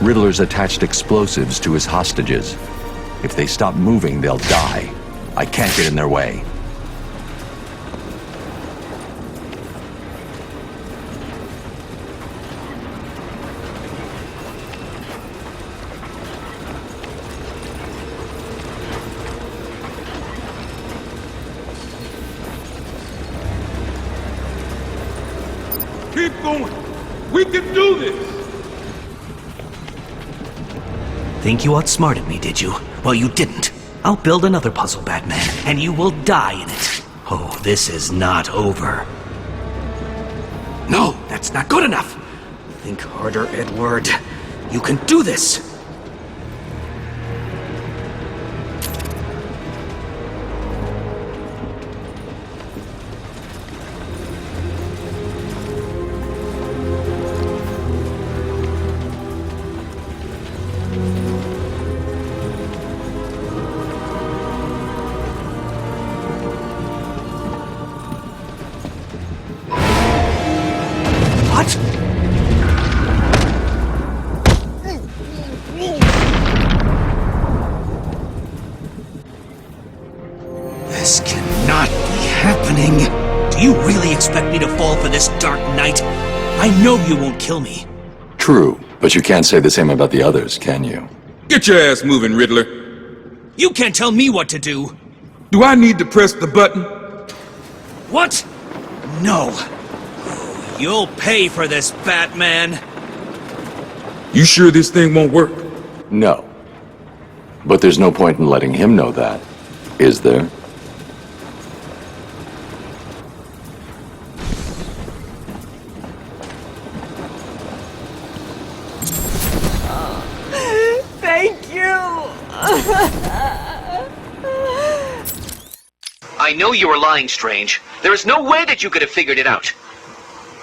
Riddler's attached explosives to his hostages. If they stop moving, they'll die. I can't get in their way. Keep going. We can do this. Think you outsmarted me, did you? Well, you didn't. I'll build another puzzle, Batman, and you will die in it. Oh, this is not over. No, that's not good enough. Think harder, Edward. You can do this. What? This cannot be happening. Do you really expect me to fall for this dark night? I know you won't kill me. True, but you can't say the same about the others, can you? Get your ass moving, Riddler. You can't tell me what to do. Do I need to press the button? What? No. You'll pay for this, Batman. You sure this thing won't work? No. But there's no point in letting him know that, is there? Thank you! I know you were lying, Strange. There is no way that you could have figured it out.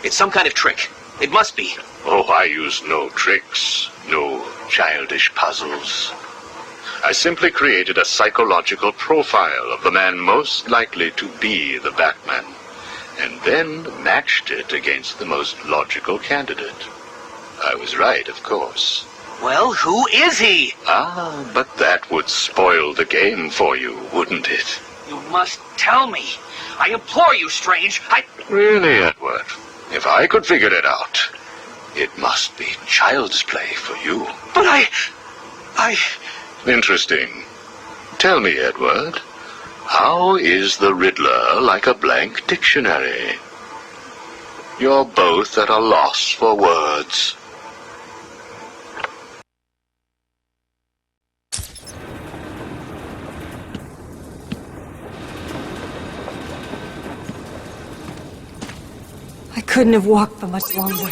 It's some kind of trick. It must be. Oh, I use no tricks, no childish puzzles. I simply created a psychological profile of the man most likely to be the Batman, and then matched it against the most logical candidate. I was right, of course. Well, who is he? Ah, but that would spoil the game for you, wouldn't it? You must tell me. I implore you, Strange. Really, Edward? If I could figure it out, it must be child's play for you. But I... Interesting. Tell me, Edward, how is the Riddler like a blank dictionary? You're both at a loss for words. I couldn't have walked for much longer.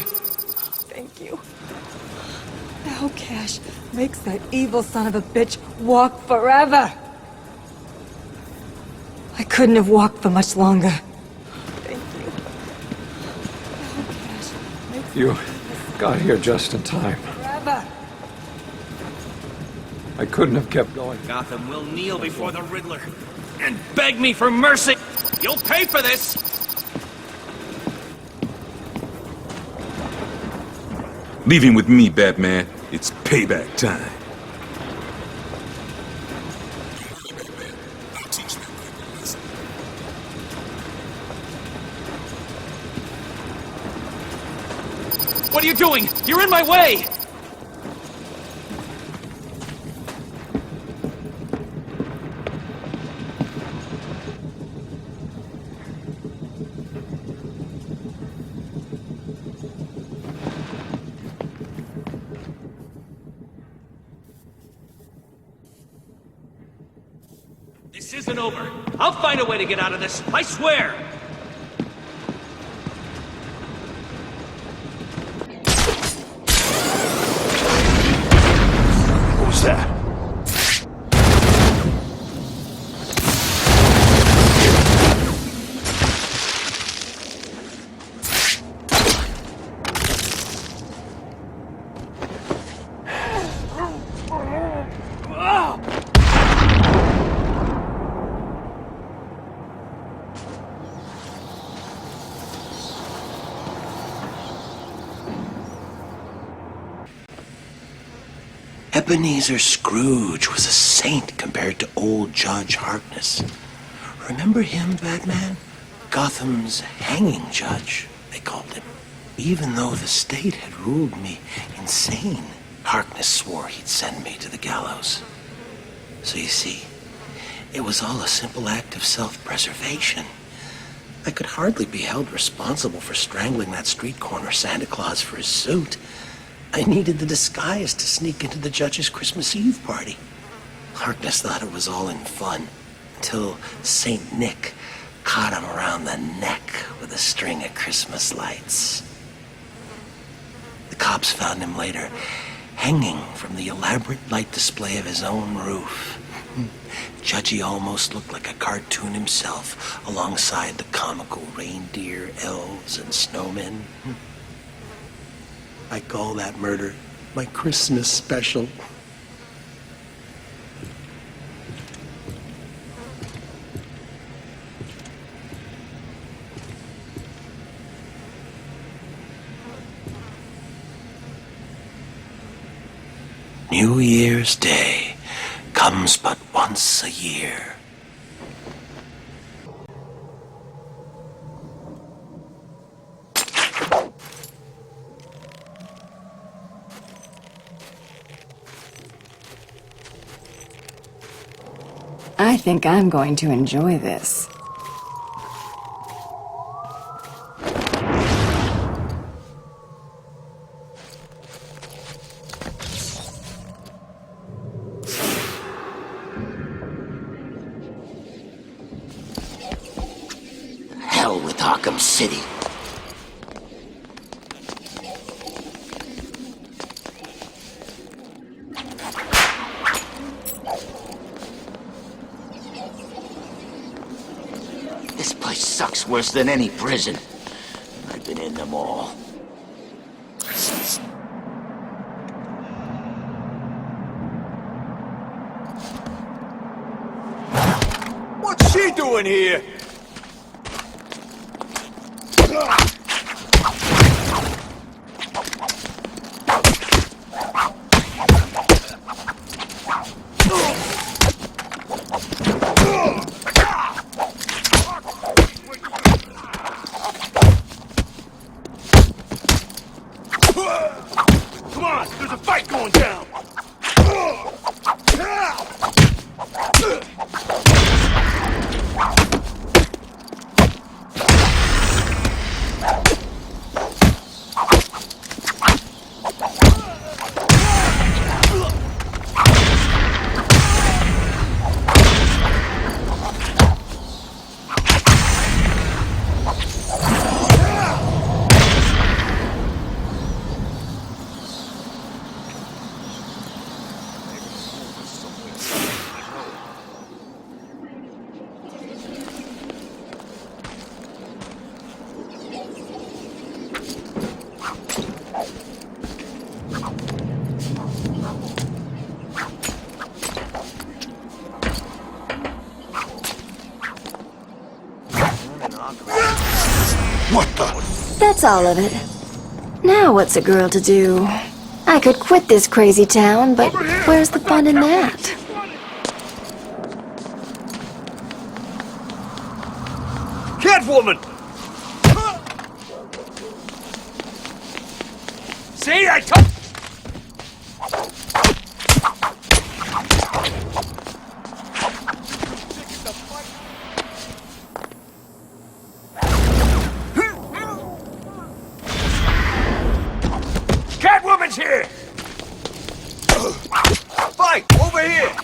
Thank you. Now Cash makes that evil son of a bitch walk forever. I couldn't have walked for much longer. Thank you. Now Cash makes You got here just in time. forever. I couldn't have kept going. Gotham will kneel before the Riddler and beg me for mercy. You'll pay for this. Leave him with me, Batman. It's payback time. What are you doing? You're in my way! This isn't over. I'll find a way to get out of this, I swear! What was that? Ebenezer Scrooge was a saint compared to old Judge Harkness. Remember him, Batman? Gotham's hanging judge, they called him. Even though the state had ruled me insane, Harkness swore he'd send me to the gallows. So you see, it was all a simple act of self-preservation. I could hardly be held responsible for strangling that street corner Santa Claus for his suit. I needed the disguise to sneak into the judge's Christmas Eve party. Harkness thought it was all in fun, until Saint Nick caught him around the neck with a string of Christmas lights. The cops found him later, hanging from the elaborate light display of his own roof. Judgy almost looked like a cartoon himself, alongside the comical reindeer, elves, and snowmen. I call that murder my Christmas special. New Year's Day comes but once a year. I think I'm going to enjoy this. Hell with Arkham City. This place sucks worse than any prison. I've been in them all. What's she doing here? Come on, there's a fight going down. What the? That's all of it. Now what's a girl to do? I could quit this crazy town, but where's the fun in that? Catwoman! See, I told... Catwoman's here! Fight! Over here!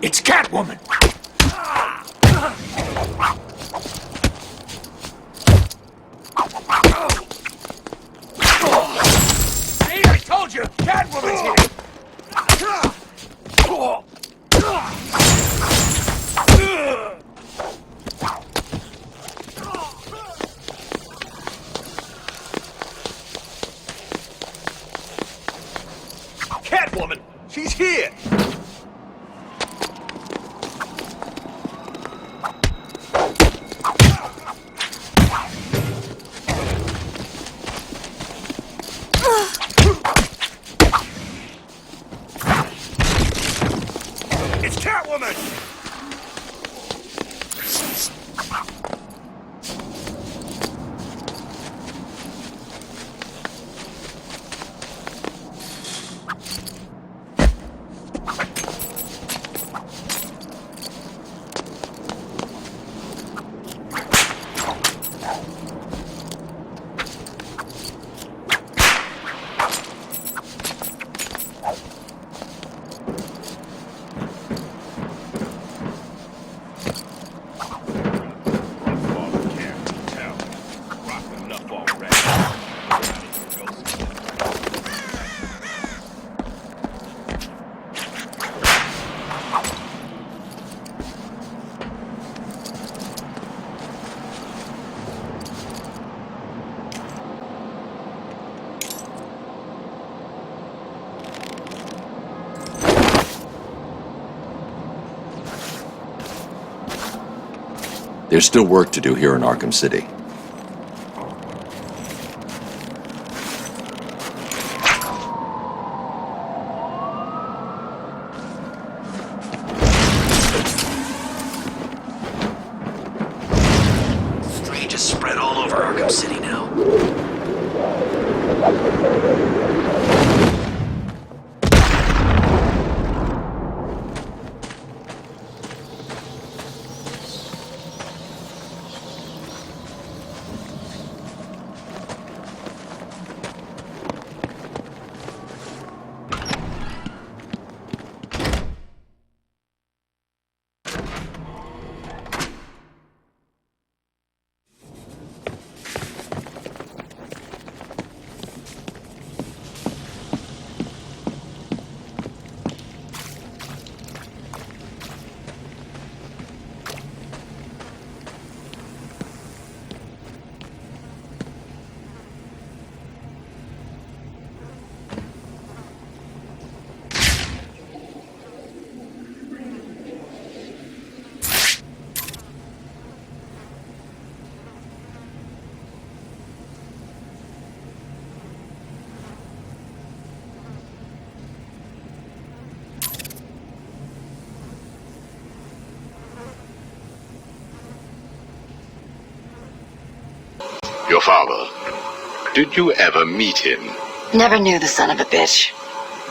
It's Catwoman! See, I told you! Catwoman's here! Catwoman! She's here! There's still work to do here in Arkham City. Strange is spread all over Arkham City now. Your father, did you ever meet him? Never knew the son of a bitch.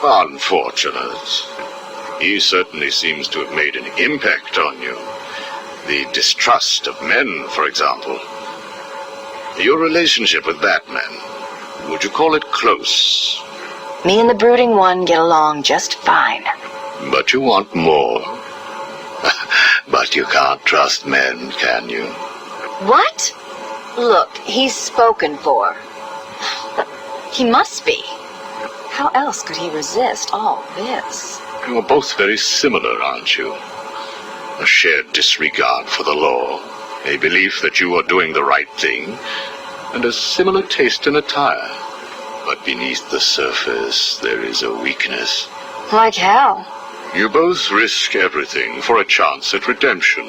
Unfortunate. He certainly seems to have made an impact on you. The distrust of men, for example. Your relationship with Batman, would you call it close? Me and the brooding one get along just fine. But you want more. But you can't trust men, can you? What? Look, he's spoken for. He must be. How else could he resist all this? You are both very similar, aren't you? A shared disregard for the law, a belief that you are doing the right thing, and a similar taste in attire. But beneath the surface, there is a weakness. Like how? You both risk everything for a chance at redemption.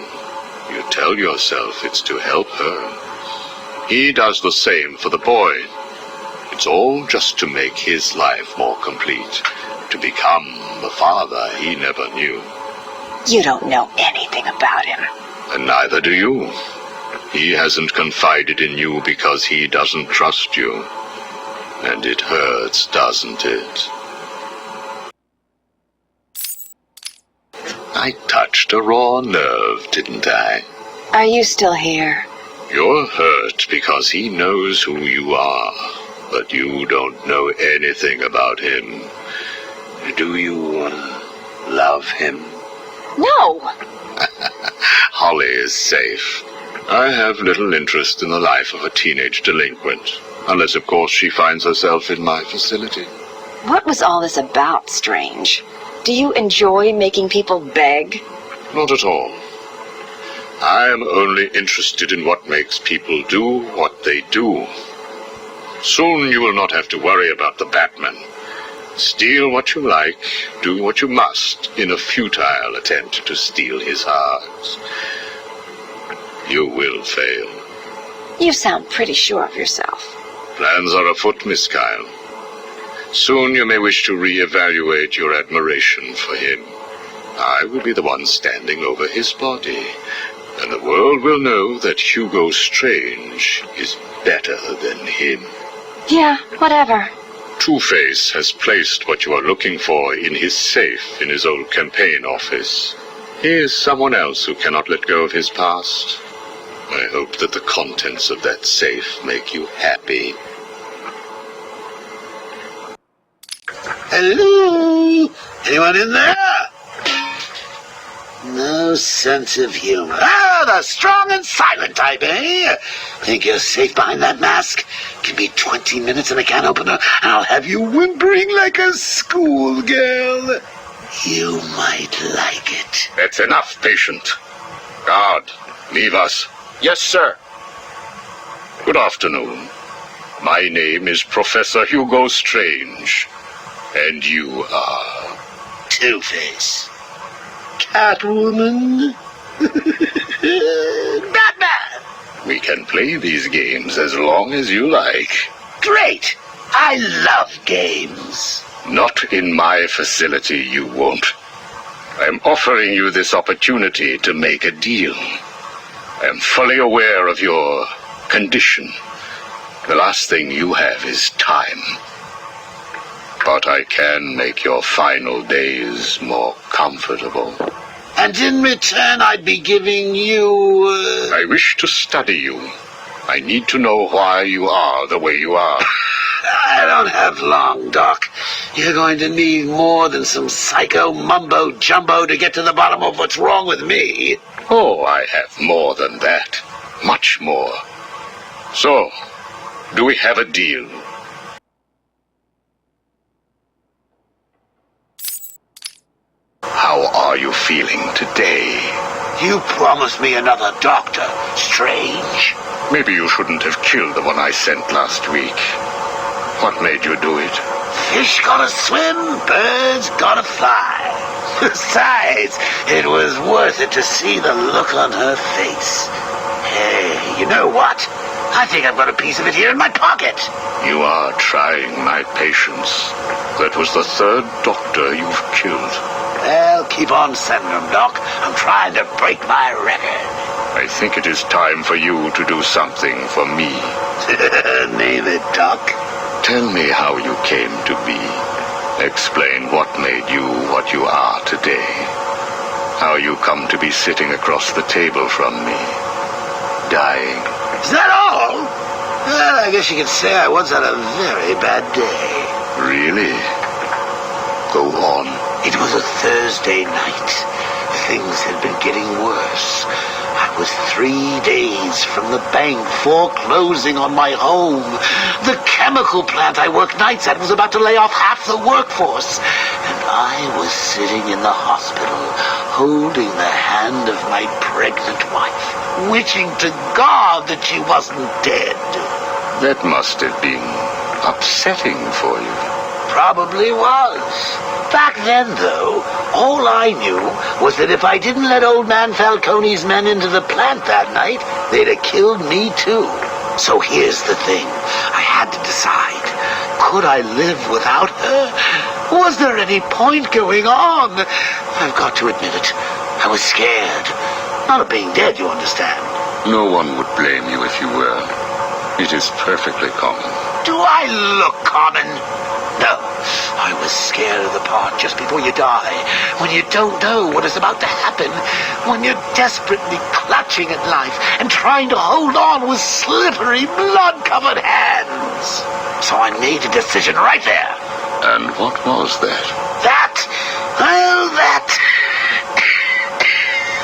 You tell yourself it's to help her. He does the same for the boy. It's all just to make his life more complete, to become the father he never knew. You don't know anything about him. And neither do you. He hasn't confided in you because he doesn't trust you. And it hurts, doesn't it? I touched a raw nerve, didn't I? Are you still here? You're hurt because he knows who you are, but you don't know anything about him. Do you love him? No! Holly is safe. I have little interest in the life of a teenage delinquent, unless, of course, she finds herself in my facility. What was all this about, Strange? Do you enjoy making people beg? Not at all. I am only interested in what makes people do what they do. Soon you will not have to worry about the Batman. Steal what you like, do what you must, in a futile attempt to steal his heart. You will fail. You sound pretty sure of yourself. Plans are afoot, Miss Kyle. Soon you may wish to re-evaluate your admiration for him. I will be the one standing over his body, and the world will know that Hugo Strange is better than him. Yeah, whatever. Two-Face has placed what you are looking for in his safe in his old campaign office. He is someone else who cannot let go of his past. I hope that the contents of that safe make you happy. Hello? Anyone in there? No sense of humor. Ah, the strong and silent type, eh? Think you're safe behind that mask? Give me 20 minutes and a can opener, and I'll have you whimpering like a schoolgirl. You might like it. That's enough, patient. Guard, leave us. Yes, sir. Good afternoon. My name is Professor Hugo Strange. And you are... Two-Face. Catwoman. Batman. We can play these games as long as you like. Great. I love games. Not in my facility, you won't. I'm offering you this opportunity to make a deal. I'm fully aware of your condition. The last thing you have is time. But I can make your final days more comfortable. And in return, I'd be giving you... I wish to study you. I need to know why you are the way you are. I don't have long, Doc. You're going to need more than some psycho mumbo-jumbo to get to the bottom of what's wrong with me. Oh, I have more than that. Much more. So, do we have a deal? How are you feeling today? You promised me another doctor, Strange. Maybe you shouldn't have killed the one I sent last week. What made you do it? Fish gotta swim, birds gotta fly. Besides, it was worth it to see the look on her face. Hey, you know what? I think I've got a piece of it here in my pocket. You are trying my patience. That was the third doctor you've killed. Well, keep on sending them, Doc. I'm trying to break my record. I think it is time for you to do something for me. Name it, Doc. Tell me how you came to be. Explain what made you what you are today. How you come to be sitting across the table from me, dying. Is that all? Well, I guess you could say I once had a very bad day. Really? Go on. It was a Thursday night. Things had been getting worse. I was 3 days from the bank foreclosing on my home. The chemical plant I work nights at was about to lay off half the workforce. And I was sitting in the hospital, holding the hand of my pregnant wife, wishing to God that she wasn't dead. That must have been upsetting for you. Probably was. Back then, though, all I knew was that if I didn't let old man Falcone's men into the plant that night, they'd have killed me too. So here's the thing. I had to decide. Could I live without her? Was there any point going on? I've got to admit it. I was scared. Not of being dead, you understand. No one would blame you if you were. It is perfectly common. Do I look common? No, I was scared of the part just before you die, when you don't know what is about to happen, when you're desperately clutching at life and trying to hold on with slippery, blood-covered hands. So I made a decision right there. And what was that? That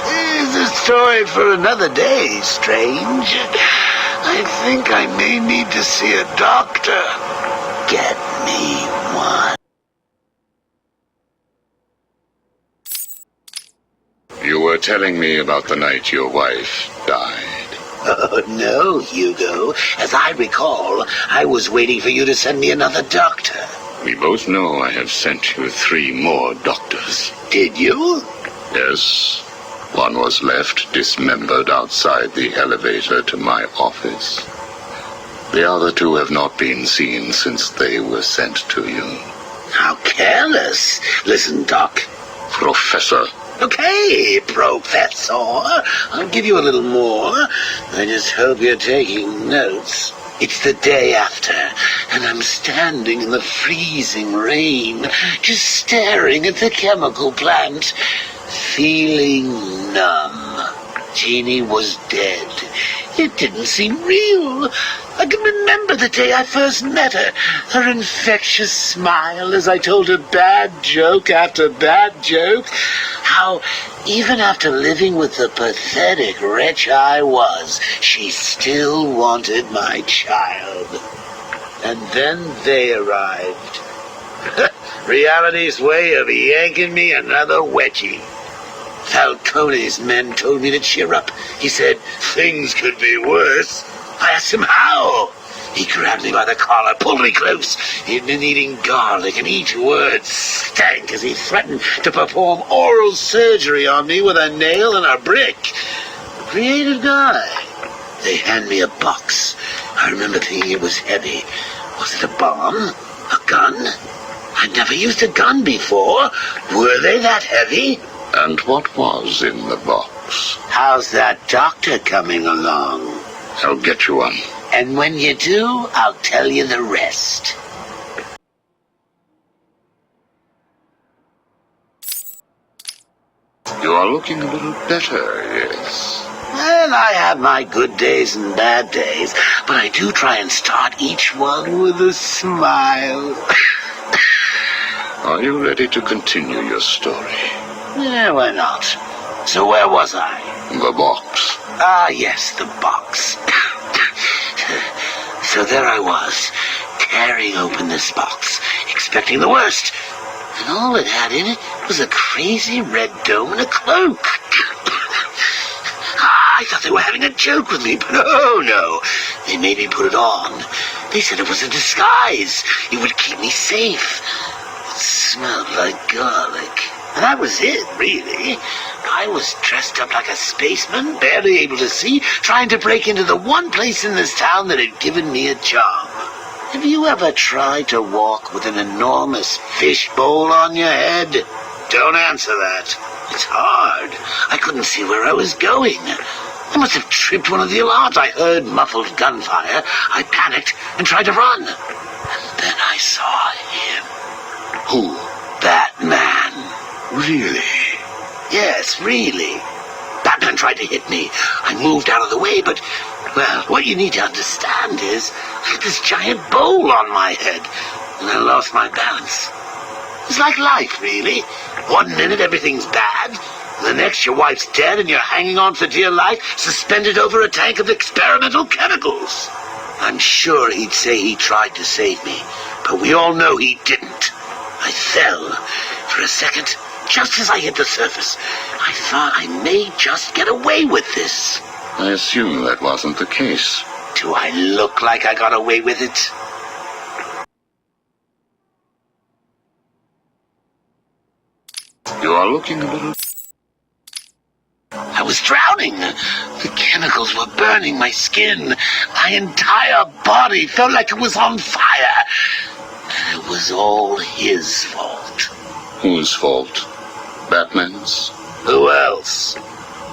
is a story for another day, Strange. I think I may need to see a doctor. Get me one. You were telling me about the night your wife died. Oh, no, Hugo. As I recall, I was waiting for you to send me another doctor. We both know I have sent you 3 more doctors. Did you? Yes. One was left dismembered outside the elevator to my office. The other 2 have not been seen since they were sent to you. How careless. Listen, Doc. Professor. Okay, Professor. I'll give you a little more. I just hope you're taking notes. It's the day after, and I'm standing in the freezing rain, just staring at the chemical plant, feeling numb. Jeannie was dead. It didn't seem real. I can remember the day I first met her. Her infectious smile as I told her bad joke after bad joke. How, even after living with the pathetic wretch I was, she still wanted my child. And then they arrived. Reality's way of yanking me another wedgie. Falcone's men told me to cheer up. He said things could be worse. I asked him how. He grabbed me by the collar, pulled me close. He'd been eating garlic, and each word stank as he threatened to perform oral surgery on me with a nail and a brick. Creative guy. They hand me a box. I remember thinking it was heavy. Was it a bomb? A gun? I'd never used a gun before. Were they that heavy? And what was in the box? How's that doctor coming along? I'll get you one. And when you do, I'll tell you the rest. You are looking a little better, yes. Well, I have my good days and bad days, but I do try and start each one with a smile. Are you ready to continue your story? Yeah, why not? So where was I? The box. Ah, yes, the box. So there I was, tearing open this box, expecting the worst. And all it had in it was a crazy red dome and a cloak. I thought they were having a joke with me, but oh no. They made me put it on. They said it was a disguise. It would keep me safe. It smelled like garlic. And that was it, really. I was dressed up like a spaceman, barely able to see, trying to break into the one place in this town that had given me a job. Have you ever tried to walk with an enormous fishbowl on your head? Don't answer that. It's hard. I couldn't see where I was going. I must have tripped one of the alarms. I heard muffled gunfire. I panicked and tried to run. And then I saw him. Who? Batman. Really? Yes, really. Batman tried to hit me. I moved out of the way, but, well, what you need to understand is I had this giant bowl on my head, and I lost my balance. It's like life, really. One minute everything's bad, the next your wife's dead and you're hanging on for dear life, suspended over a tank of experimental chemicals. I'm sure he'd say he tried to save me, but we all know he didn't. I fell. For a second, just as I hit the surface, I thought I may just get away with this. I assume that wasn't the case. Do I look like I got away with it? You are looking a little... I was drowning. The chemicals were burning my skin. My entire body felt like it was on fire. And it was all his fault. Whose fault? Batman's? Who else?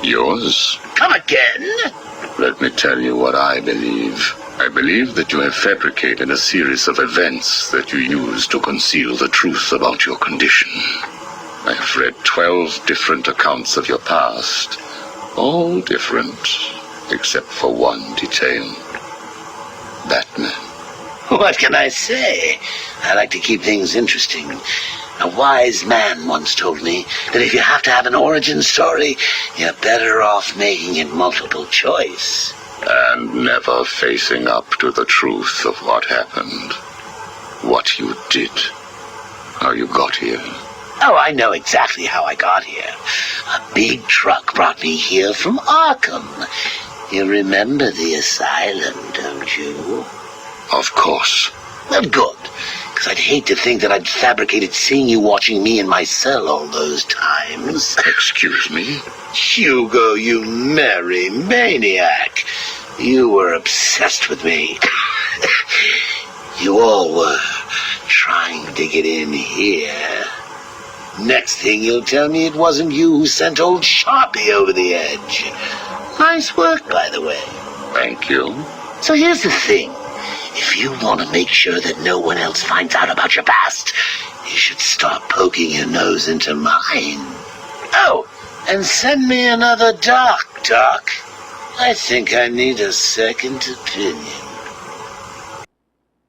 Yours? Come again? Let me tell you what I believe. I believe that you have fabricated a series of events that you use to conceal the truth about your condition. I have read 12 different accounts of your past. All different, except for one detail. Batman. What can I say? I like to keep things interesting. A wise man once told me that if you have to have an origin story, you're better off making it multiple choice. And never facing up to the truth of what happened. What you did. How you got here. Oh, I know exactly how I got here. A big truck brought me here from Arkham. You remember the asylum, don't you? Of course. Well, good. Because I'd hate to think that I'd fabricated seeing you watching me in my cell all those times. Excuse me? Hugo, you merry maniac. You were obsessed with me. You all were trying to get in here. Next thing you'll tell me it wasn't you who sent old Sharpie over the edge. Nice work, by the way. Thank you. So here's the thing. If you want to make sure that no one else finds out about your past, you should stop poking your nose into mine. Oh, and send me another doc, Doc. I think I need a second opinion.